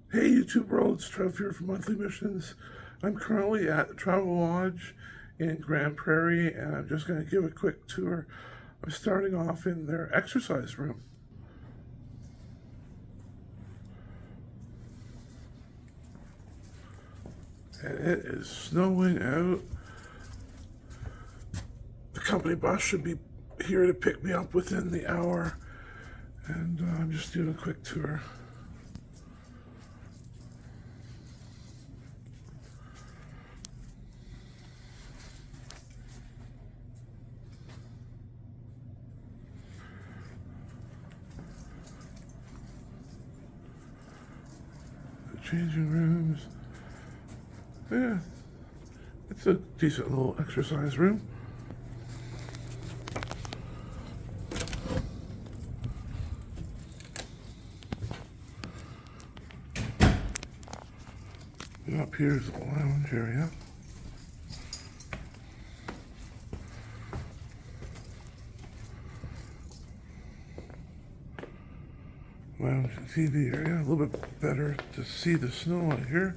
Hey YouTube world, it's Trev here from Monthly Missions. I'm currently at Travelodge in Grande Prairie, and I'm just going to give a quick tour. I'm starting off in their exercise room. And it is snowing out. The company bus should be here to pick me up within the hour, and I'm just doing a quick tour. Changing rooms. Yeah, it's a decent little exercise room. And up here is the lounge area. Lounge and TV area, a little bit better to see the snow out here.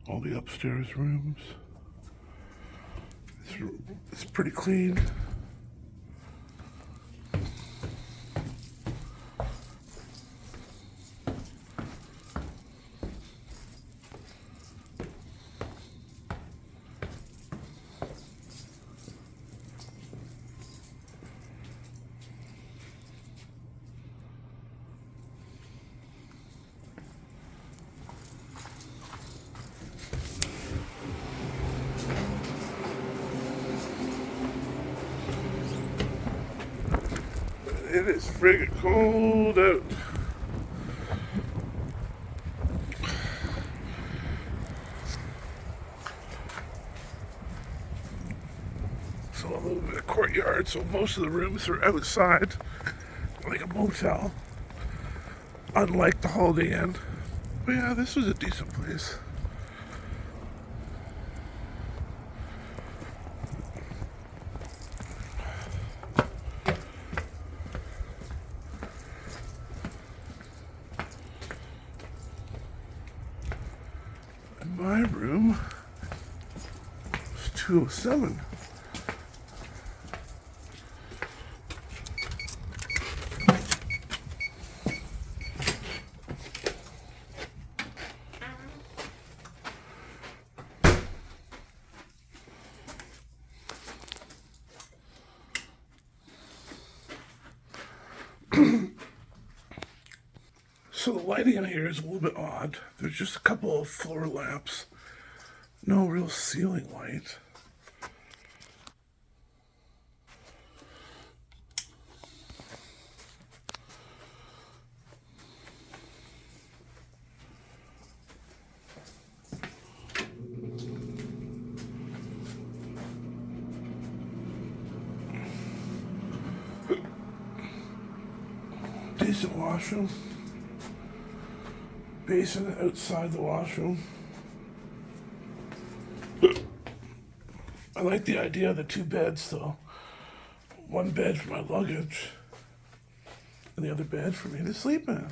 All the upstairs rooms. It's pretty clean. It is friggin' cold out. So a little bit of courtyard, so most of the rooms are outside, like a motel, unlike the Holiday Inn. But yeah, this was a decent place. My room is 207. So the lighting in here is a little bit odd. There's just a couple of floor lamps. No real ceiling light. Decent washroom. Basin outside the washroom. I like the idea of the two beds though. One bed for my luggage and the other bed for me to sleep in.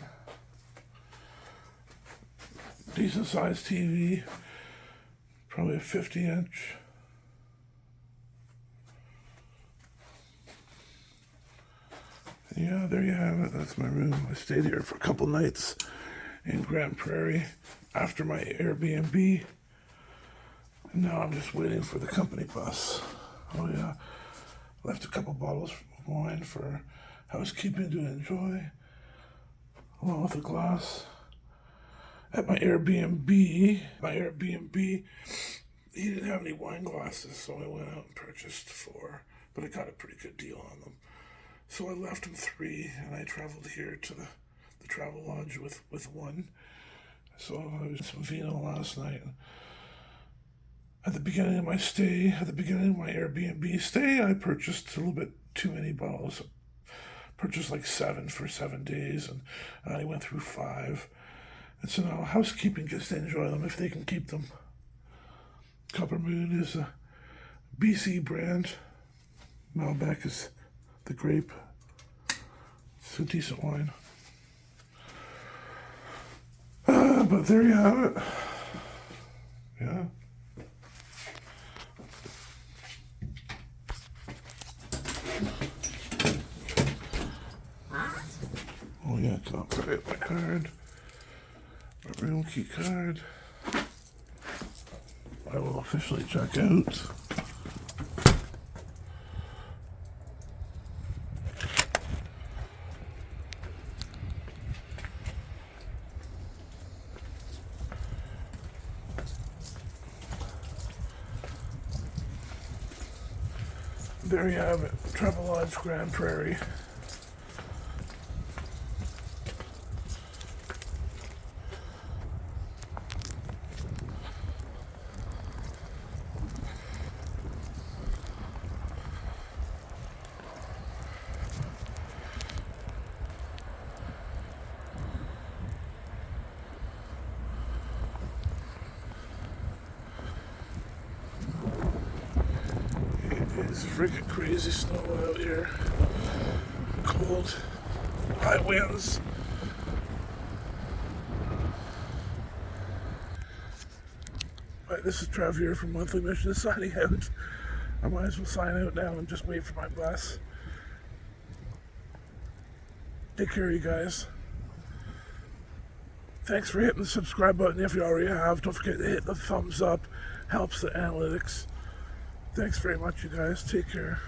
Decent sized TV, probably a 50-inch. Yeah, there you have it. That's my room. I stayed here for a couple nights in Grande Prairie after my Airbnb. And now I'm just waiting for the company bus. Oh yeah, left a couple bottles of wine for housekeeping to enjoy, along with a glass. At my Airbnb, he didn't have any wine glasses, so I went out and purchased 4, but I got a pretty good deal on them. So I left him 3, and I traveled here to the Travelodge with one. So I was some vino last night. At the beginning of my Airbnb stay, I purchased a little bit too many bottles. Purchased like 7 for 7 days, and I only went through 5. And so now housekeeping gets to enjoy them if they can keep them. Copper Moon is a BC brand. Malbec is the grape. It's a decent wine. But there you have it. Yeah. Oh yeah, copyright my card. My room key card. I will officially check out. There you have it, Travelodge Grande Prairie. It's freaking crazy snow out here. Cold, high winds. Right, this is Trev here from Monthly Mission signing out. I might as well sign out now and just wait for my bus. Take care, you guys. Thanks for hitting the subscribe button if you already have. Don't forget to hit the thumbs up. Helps the analytics. Thanks very much, you guys. Take care.